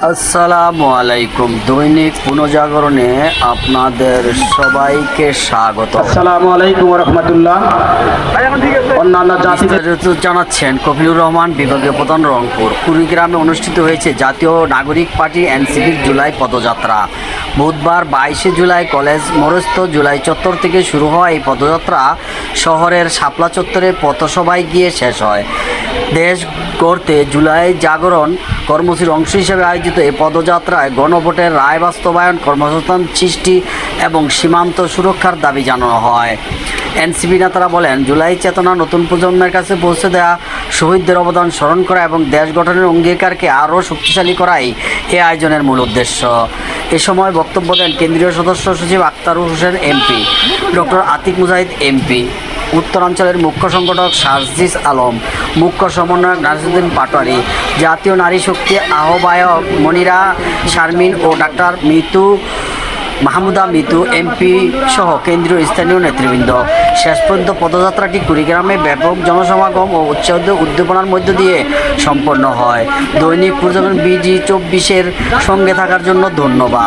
আসসালামু আলাইকুম। দৈনিক পুনর্জাগরণে আপনাদের সবাইকে স্বাগত। আসসালামু আলাইকুম রহমতুল্লাহ। অন্যান্য জাতিদের জানাচ্ছেন কফিলুর রহমান, বিভাগীয় প্রধান, রংপুর। কুড়িগ্রামে অনুষ্ঠিত হয়েছে জাতীয় নাগরিক পার্টি এনসিপির জুলাই পদযাত্রা। বুধবার 22শে জুলাই কলেজ মোড়স্থ জুলাই চত্বর থেকে শুরু হওয়া এই পদযাত্রা শহরের শাপলা চত্বরে পথসভায় গিয়ে শেষ হয়। দেশ গড়তে জুলাই জাগরণ কর্মসূচির অংশ হিসেবে আয়োজিত এই পদযাত্রায় গণভোটের রায় বাস্তবায়ন, কর্মসংস্থান সৃষ্টি এবং সীমান্ত সুরক্ষার দাবি জানানো হয়। এনসিপি নেতারা বলেন, জুলাই চেতনা নতুন প্রজন্মের কাছে পৌঁছে দেওয়া, শহীদদের অবদান স্মরণ করা এবং দেশ গঠনের অঙ্গীকারকে আরও শক্তিশালী করাই এই আয়োজনের মূল উদ্দেশ্য। এ সময় বক্তব্য দেন কেন্দ্রীয় সদস্য সচিব আখতারুল হোসেন এমপি, ডক্টর আতিক মুজাহিদ এমপি, উত্তরাঞ্চলের মুখ্য সংগঠক সার্জিস আলম, মুখ্য সমন্বয়ক নাসিরুদ্দিন পাটোয়ারি, জাতীয় নারী শক্তি আহ্বায়ক মনিরা শারমিন ও ডাক্তার মাহমুদা মিতু এমপি সহ কেন্দ্রীয় স্থানীয় নেতৃবৃন্দ। শেষ পর্যন্ত পদযাত্রাটি কুড়িগ্রামে ব্যাপক জনসমাগম ও উদ্দীপনার মধ্য দিয়ে সম্পন্ন হয়। দৈনিক পুনর্জাগরণ BG24-এর সঙ্গে থাকার জন্য ধন্যবাদ।